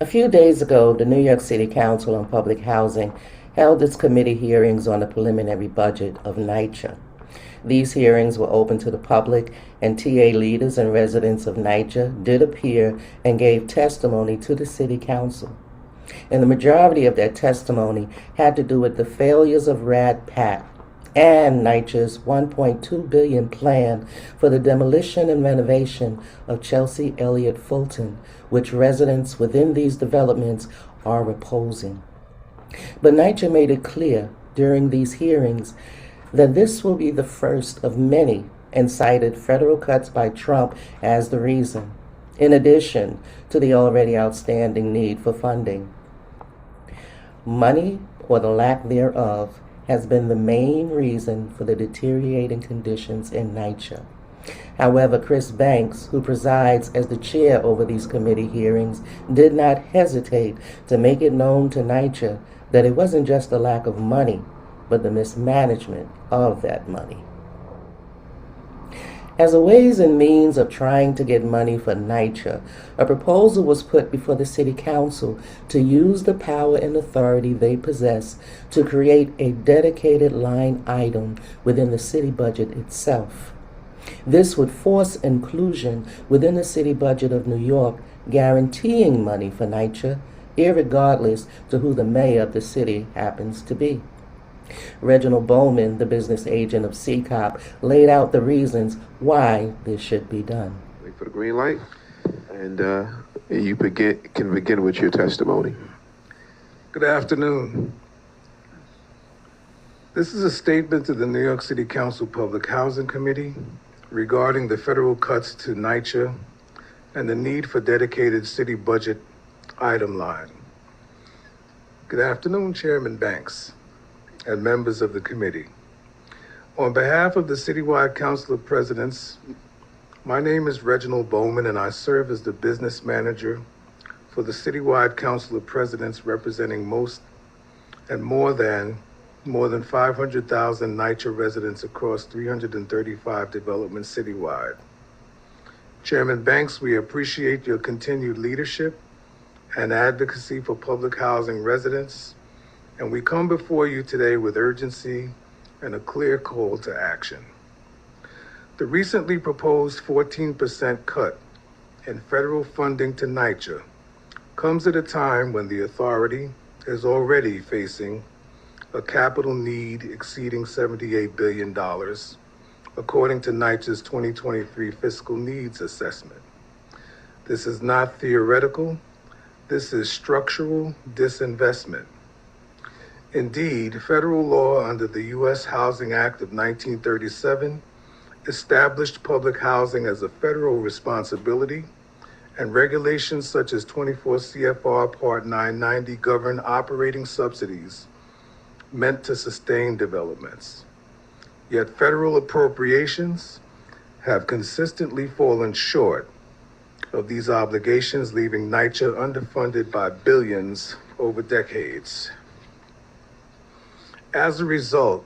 few days ago, the New York City Council on Public Housing held its committee hearings on the preliminary budget of NYCHA. These hearings were open to the public, and TA leaders and residents of NYCHA did appear and gave testimony to the City Council. And the majority of their testimony had to do with the failures of RAD-PAC and NYCHA's $1.2 billion plan for the demolition and renovation of Chelsea Elliott Fulton, which residents within these developments are opposing. But NYCHA made it clear during these hearings that this will be the first of many, and cited federal cuts by Trump as the reason, in addition to the already outstanding need for funding. Money, or the lack thereof, has been the main reason for the deteriorating conditions in NYCHA. However, Chris Banks, who presides as the chair over these committee hearings, did not hesitate to make it known to NYCHA that it wasn't just a lack of money, but the mismanagement of that money. As a ways and means of trying to get money for NYCHA, a proposal was put before the City Council to use the power and authority they possess to create a dedicated line item within the city budget itself. This would force inclusion within the city budget of New York, guaranteeing money for NYCHA, irregardless to who the mayor of the city happens to be. Reginald Bowman, the business agent of Ccop'S, laid out the reasons why this should be done. Wait for the green light, and you can begin with your testimony. Good afternoon. This is a statement to the New York City Council Public Housing Committee regarding the federal cuts to NYCHA and the need for dedicated city budget item line. Good afternoon, Chairman Banks and members of the committee. On behalf of the Citywide Council of Presidents, my name is Reginald Bowman, and I serve as the business manager for the Citywide Council of Presidents, representing more than 500,000 NYCHA residents across 335 developments citywide. Chairman Banks, we appreciate your continued leadership and advocacy for public housing residents, and we come before you today with urgency and a clear call to action. The recently proposed 14% cut in federal funding to NYCHA comes at a time when the authority is already facing a capital need exceeding $78 billion, according to NYCHA's 2023 fiscal needs assessment. This is not theoretical, this is structural disinvestment. Indeed, federal law under the U.S. Housing Act of 1937 established public housing as a federal responsibility, and regulations such as 24 CFR Part 990 govern operating subsidies meant to sustain developments. Yet federal appropriations have consistently fallen short of these obligations, leaving NYCHA underfunded by billions over decades. As a result,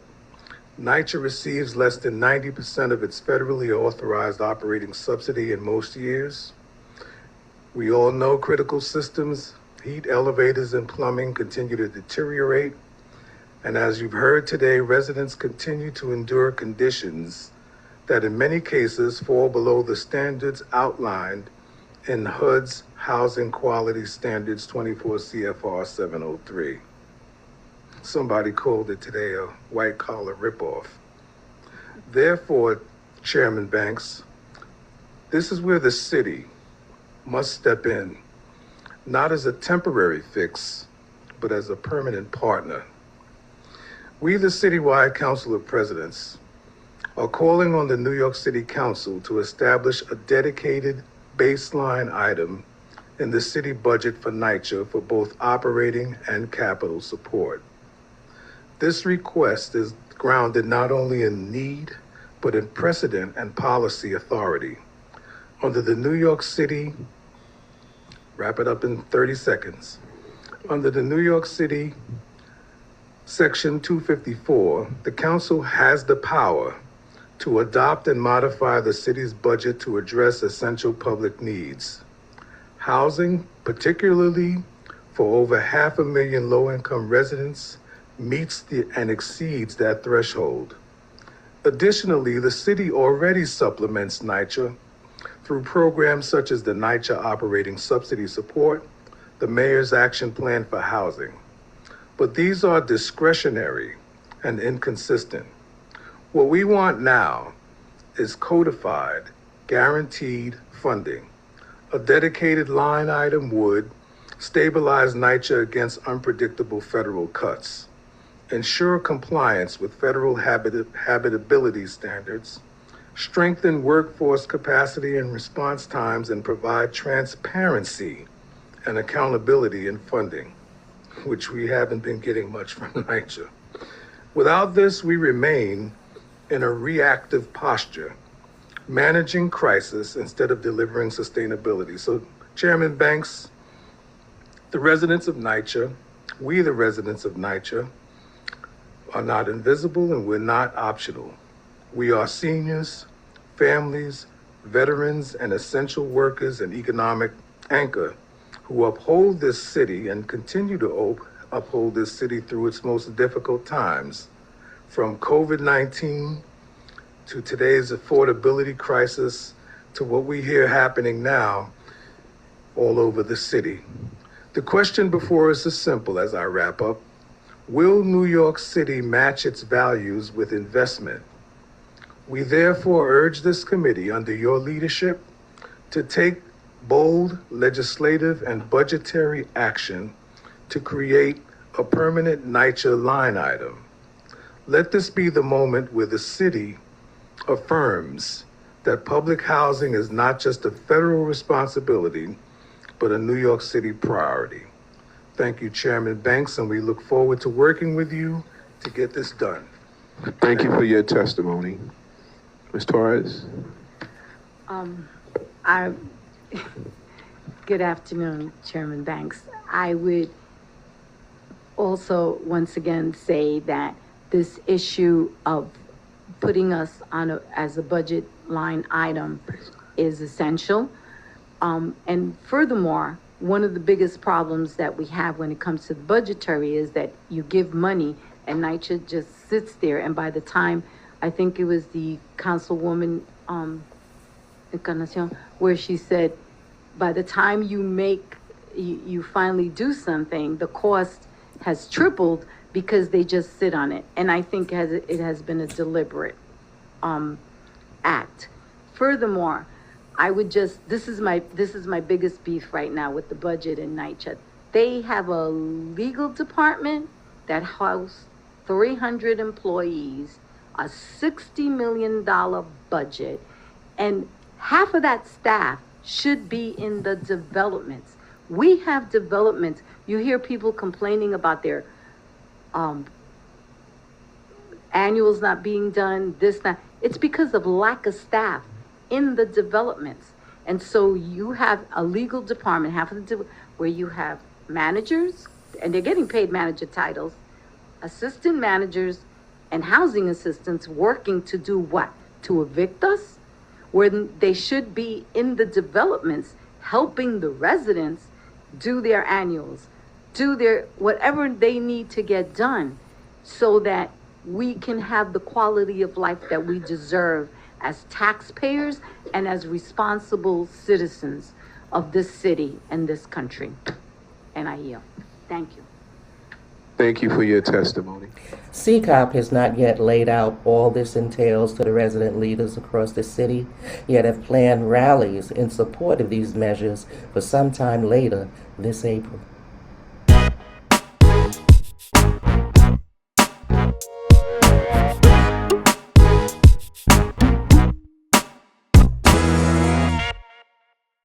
NYCHA receives less than 90% of its federally authorized operating subsidy in most years. We all know critical systems, heat, elevators, and plumbing continue to deteriorate. And as you've heard today, residents continue to endure conditions that in many cases fall below the standards outlined in HUD's Housing Quality Standards 24 CFR 703. Somebody called it today a white-collar ripoff. Therefore, Chairman Banks, this is where the city must step in, not as a temporary fix, but as a permanent partner. We, the Citywide Council of Presidents, are calling on the New York City Council to establish a dedicated baseline item in the city budget for NYCHA for both operating and capital support. This request is grounded not only in need, but in precedent and policy authority. Under the New York City, wrap it up in 30 seconds. Under the New York City Section 254, the council has the power to adopt and modify the city's budget to address essential public needs. Housing, particularly for over 500,000 low-income residents, meets and exceeds that threshold. Additionally, the city already supplements NYCHA through programs such as the NYCHA Operating Subsidy Support, the Mayor's Action Plan for Housing. But these are discretionary and inconsistent. What we want now is codified, guaranteed funding. A dedicated line item would stabilize NYCHA against unpredictable federal cuts, ensure compliance with federal habitability standards, strengthen workforce capacity and response times, and provide transparency and accountability in funding, which we haven't been getting much from NYCHA. Without this, we remain in a reactive posture, managing crisis instead of delivering sustainability. So, Chairman Banks, the residents of NYCHA, we the residents of NYCHA, are not invisible and we're not optional. We are seniors, families, veterans, and essential workers and economic anchor who uphold this city and continue to uphold this city through its most difficult times, from COVID-19 to today's affordability crisis to what we hear happening now all over the city. The question before us is simple as I wrap up. Will New York City match its values with investment? We therefore urge this committee under your leadership to take bold legislative and budgetary action to create a permanent NYCHA line item. Let this be the moment where the city affirms that public housing is not just a federal responsibility, but a New York City priority. Thank you, Chairman Banks, and we look forward to working with you to get this done. Thank you for your testimony. Ms. Torres? Good afternoon, Chairman Banks. I would also once again say that this issue of putting us on as a budget line item is essential. And furthermore, one of the biggest problems that we have when it comes to the budgetary is that you give money and NYCHA just sits there, and by the time, I think it was the Councilwoman Encarnacion, where she said, by the time you finally do something, the cost has tripled because they just sit on it. And I think it has been a deliberate act. Furthermore, I would just, this is my biggest beef right now with the budget in NYCHA. They have a legal department that houses 300 employees, a $60 million budget, and half of that staff should be in the developments. We have developments. You hear people complaining about their annuals not being done, it's because of lack of staff in the developments. And so you have a legal department, where you have managers, and they're getting paid manager titles, assistant managers, and housing assistants working to do what? To evict us? Where they should be in the developments helping the residents do their annuals, do their whatever they need to get done, so that we can have the quality of life that we deserve as taxpayers and as responsible citizens of this city and this country. And I yield. Thank you. Thank you for your testimony. Ccop'S has not yet laid out all this entails to the resident leaders across the city, yet have planned rallies in support of these measures for sometime later this April.